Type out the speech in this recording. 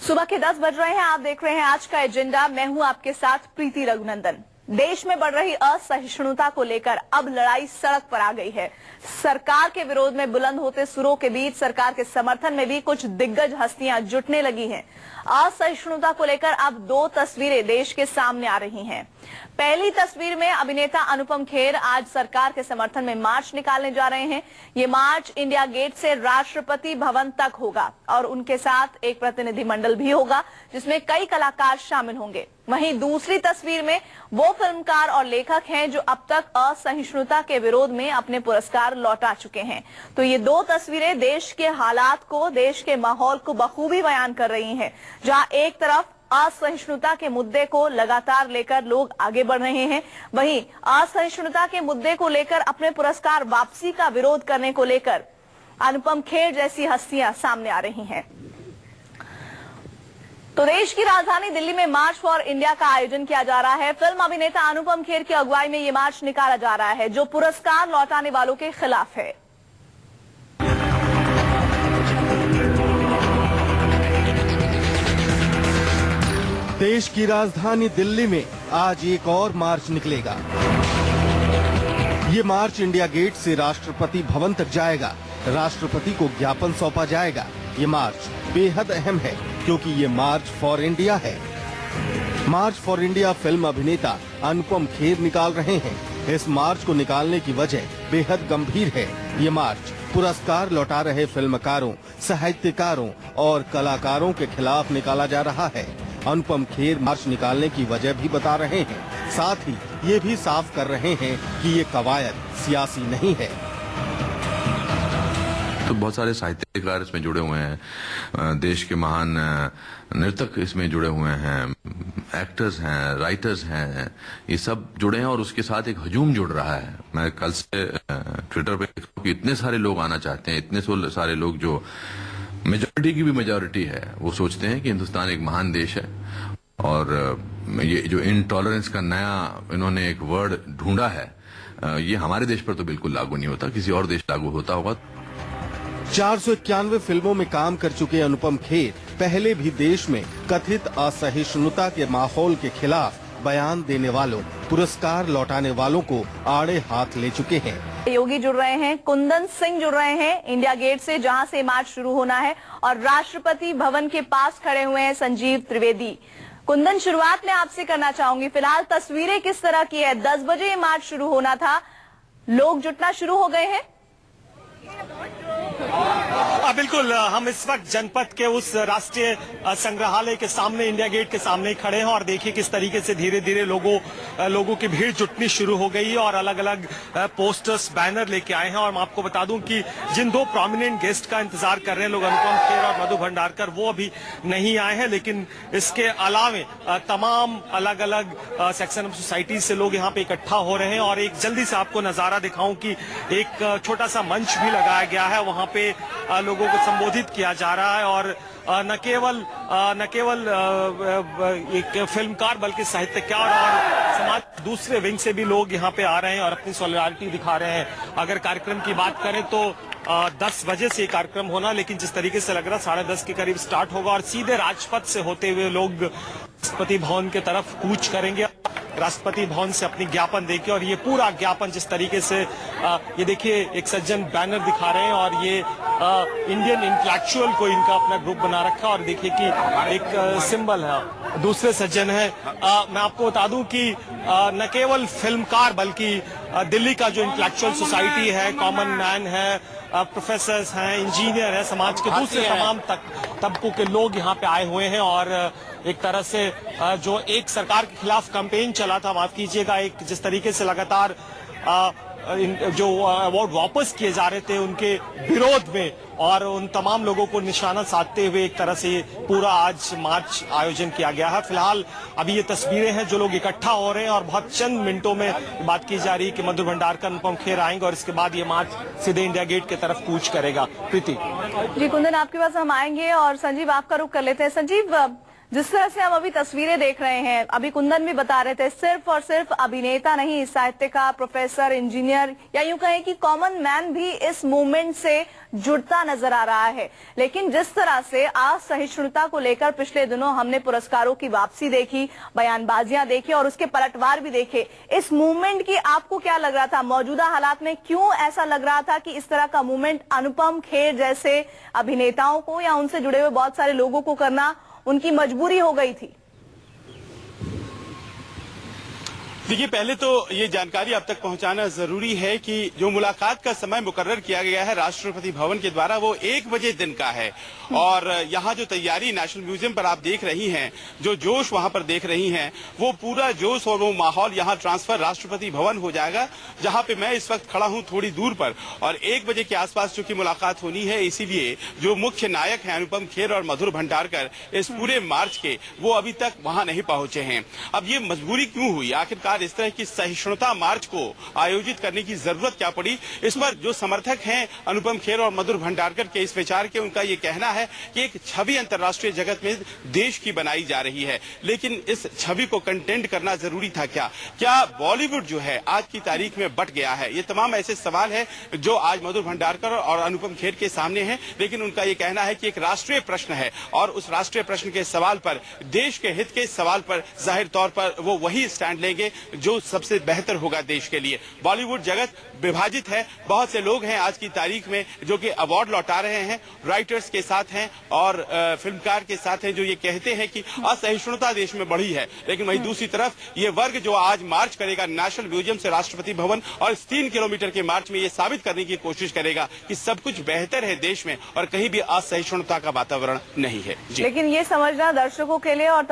सुबह के 10 बज रहे हैं। आप देख रहे हैं आज का एजेंडा। मैं हूं आपके साथ प्रीति रघुनंदन। देश में बढ़ रही असहिष्णुता को लेकर अब लड़ाई सड़क पर आ गई है। सरकार के विरोध में बुलंद होते सुरों के बीच सरकार के समर्थन में भी कुछ दिग्गज हस्तियां जुटने लगी हैं। असहिष्णुता को लेकर अब दो तस्वीरें देश के सामने आ रही हैं। पहली तस्वीर में अभिनेता अनुपम खेर आज सरकार के समर्थन में मार्च निकालने जा रहे हैं। ये मार्च इंडिया गेट से राष्ट्रपति भवन तक होगा और उनके साथ एक प्रतिनिधिमंडल भी होगा जिसमें कई कलाकार शामिल होंगे। वहीं दूसरी तस्वीर में वो फिल्मकार और लेखक हैं जो अब तक असहिष्णुता के विरोध में अपने पुरस्कार लौटा चुके हैं। तो ये दो तस्वीरें देश के हालात को, देश के माहौल को बखूबी बयान कर रही हैं, जहां एक तरफ असहिष्णुता के मुद्दे को लगातार लेकर लोग आगे बढ़ रहे हैं, वहीं असहिष्णुता के मुद्दे को लेकर अपने पुरस्कार वापसी का विरोध करने को लेकर अनुपम खेर जैसी हस्तियां सामने आ रही हैं। तो देश की राजधानी दिल्ली में मार्च फॉर इंडिया का आयोजन किया जा रहा है। फिल्म अभिनेता अनुपम खेर की अगुवाई में ये मार्च निकाला जा रहा है जो पुरस्कार लौटाने वालों के खिलाफ है। देश की राजधानी दिल्ली में आज एक और मार्च निकलेगा। ये मार्च इंडिया गेट से राष्ट्रपति भवन तक जाएगा। राष्ट्रपति को ज्ञापन सौंपा जाएगा। ये मार्च बेहद अहम है क्योंकि ये मार्च फॉर इंडिया है। मार्च फॉर इंडिया फिल्म अभिनेता अनुपम खेर निकाल रहे हैं। इस मार्च को निकालने की वजह बेहद गंभीर है। ये मार्च पुरस्कार लौटा रहे फिल्मकारों, साहित्यकारों और कलाकारों के खिलाफ निकाला जा रहा है। अनुपम खेर मार्च निकालने की वजह भी बता रहे हैं, साथ ही ये भी साफ कर रहे हैं कि ये कवायद सियासी नहीं है। तो बहुत सारे साहित्यकार इसमें जुड़े हुए हैं, देश के महान नर्तक इसमें जुड़े हुए हैं, एक्टर्स हैं, राइटर्स हैं, ये सब जुड़े हैं और उसके साथ एक हजूम जुड़ रहा है। मैं कल से ट्विटर पे देखा कि इतने सारे लोग आना चाहते हैं, इतने सारे लोग जो मेजॉरिटी की भी मेजॉरिटी है, वो सोचते हैं कि हिंदुस्तान एक महान देश है और ये जो इनटॉलरेंस का नया इन्होंने एक वर्ड ढूंढा है, ये हमारे देश पर तो बिल्कुल लागू नहीं होता, किसी और देश लागू होता होगा। 491 फिल्मों में काम कर चुके अनुपम खेर पहले भी देश में कथित असहिष्णुता के माहौल के खिलाफ बयान देने वालों, पुरस्कार लौटाने वालों को आड़े हाथ ले चुके हैं। योगी जुड़ रहे हैं, कुंदन सिंह जुड़ रहे हैं इंडिया गेट से जहां से मार्च शुरू होना है, और राष्ट्रपति भवन के पास खड़े हुए हैं संजीव त्रिवेदी। कुंदन, शुरुआत में आपसे करना चाहूंगी, फिलहाल तस्वीरें किस तरह की है? 10 बजे ये मार्च शुरू होना था, लोग जुटना शुरू हो गए हैं। बिल्कुल, हम इस वक्त जनपद के उस राष्ट्रीय संग्रहालय के सामने, इंडिया गेट के सामने खड़े हैं और देखिए किस तरीके से धीरे धीरे लोगों की भीड़ जुटनी शुरू हो गई है और अलग अलग पोस्टर्स, बैनर लेके आए हैं। और मैं आपको बता दूं कि जिन दो प्रोमिनेंट गेस्ट का इंतजार कर रहे हैं लोग, अनुपम खेर और मधु भंडारकर, वो अभी नहीं आए हैं, लेकिन इसके अलावे तमाम अलग अलग सेक्शन ऑफ सोसाइटी से लोग यहाँ पे इकट्ठा हो रहे हैं। और एक जल्दी से आपको नजारा दिखाऊं कि एक छोटा सा मंच भी लगाया गया है, वहां पे लोगों को संबोधित किया जा रहा है और न केवल एक फिल्मकार बल्कि साहित्यकार और समाज दूसरे विंग से भी लोग यहाँ पे आ रहे हैं और अपनी सॉलिडारिटी दिखा रहे हैं। अगर कार्यक्रम की बात करें तो 10 बजे से कार्यक्रम होना, लेकिन जिस तरीके से लग रहा 10:30 के करीब स्टार्ट होगा और सीधे राजपथ से होते हुए लोग राष्ट्रपति भवन की तरफ कूच करेंगे, राष्ट्रपति भवन से अपनी ज्ञापन देके। और ये पूरा ज्ञापन जिस तरीके से ये देखिए एक सज्जन बैनर दिखा रहे हैं और ये इंडियन इंटेलेक्चुअल को इनका अपना ग्रुप बना रखा और देखिए कि एक सिंबल है। दूसरे सज्जन है, मैं आपको बता दूं कि न केवल फिल्मकार बल्कि दिल्ली का जो इंटेलेक्चुअल सोसाइटी है, कॉमन मैन है, प्रोफेसर्स हैं, इंजीनियर है, समाज के दूसरे तमाम तबकों के लोग यहाँ पे आए हुए हैं। और एक तरह से जो एक सरकार के खिलाफ कैंपेन चला था, माफ कीजिएगा, एक जिस तरीके से लगातार जो अवार्ड वापस किए जा रहे थे उनके विरोध में और उन तमाम लोगों को निशाना साधते हुए एक तरह से पूरा आज मार्च आयोजन किया गया है। फिलहाल अभी ये तस्वीरें हैं जो लोग इकट्ठा हो रहे हैं और बहुत चंद मिनटों में बात की जा रही है कि मधु भंडारकर, अनुपम खेर आएंगे और इसके बाद ये मार्च सीधे इंडिया गेट की तरफ कूच करेगा। प्रीति जी, कुंदन आपके पास हम आएंगे और संजीव आपका रुख कर लेते हैं। संजीव, जिस तरह से हम अभी तस्वीरें देख रहे हैं, अभी कुंदन भी बता रहे थे, सिर्फ और सिर्फ अभिनेता नहीं, साहित्यकार, प्रोफेसर, इंजीनियर या यूं कहें कि कॉमन मैन भी इस मूवमेंट से जुड़ता नजर आ रहा है। लेकिन जिस तरह से असहिष्णुता को लेकर पिछले दिनों हमने पुरस्कारों की वापसी देखी, बयानबाजियां देखी और उसके पलटवार भी देखे, इस मूवमेंट की आपको क्या लग रहा था? मौजूदा हालात में क्यों ऐसा लग रहा था कि इस तरह का मूवमेंट अनुपम खेर जैसे अभिनेताओं को या उनसे जुड़े हुए बहुत सारे लोगों को करना उनकी मजबूरी हो गई थी? देखिए, पहले तो ये जानकारी आप तक पहुंचाना जरूरी है कि जो मुलाकात का समय मुकर्रर किया गया है राष्ट्रपति भवन के द्वारा, वो 1 बजे दिन का है। और यहाँ जो तैयारी नेशनल म्यूजियम पर आप देख रही हैं, जो जोश वहां पर देख रही हैं, वो पूरा जोश और वो माहौल यहाँ ट्रांसफर राष्ट्रपति भवन हो जाएगा, जहाँ पे मैं इस वक्त खड़ा हूँ थोड़ी दूर पर। और 1 बजे के आसपास चूंकि मुलाकात होनी है, इसीलिए जो मुख्य नायक हैं अनुपम खेर और मधुर भंडारकर इस पूरे मार्च के, वो अभी तक वहां नहीं पहुंचे हैं। अब ये मजबूरी क्यों हुई? आखिरकार इस तरह की सहिष्णुता मार्च को आयोजित करने की जरूरत क्या पड़ी? इस पर जो समर्थक हैं अनुपम खेर और मधुर भंडारकर के इस विचार के, उनका ये कहना है कि एक छवि अंतर्राष्ट्रीय जगत में देश की बनाई जा रही है, लेकिन इस छवि को कंटेंट करना जरूरी था क्या? क्या बॉलीवुड जो है आज की तारीख में बट गया है? ये तमाम ऐसे सवाल है जो आज मधुर भंडारकर और अनुपम खेर के सामने हैं। लेकिन उनका ये कहना है कि एक राष्ट्रीय प्रश्न है और उस राष्ट्रीय प्रश्न के सवाल पर, देश के हित के सवाल पर जाहिर तौर पर वो वही स्टैंड लेंगे जो सबसे बेहतर होगा देश के लिए। बॉलीवुड जगत विभाजित है, बहुत से लोग हैं आज की तारीख में जो कि अवार्ड लौटा रहे हैं, राइटर्स के साथ हैं और फिल्मकार के साथ हैं, जो ये कहते हैं कि असहिष्णुता देश में बढ़ी है। लेकिन वहीं दूसरी तरफ ये वर्ग जो आज मार्च करेगा नेशनल म्यूजियम से राष्ट्रपति भवन, और इस 3 किलोमीटर के मार्च में ये साबित करने की कोशिश करेगा कि सब कुछ बेहतर है देश में और कहीं भी असहिष्णुता का वातावरण नहीं है। लेकिन ये समझना दर्शकों के लिए और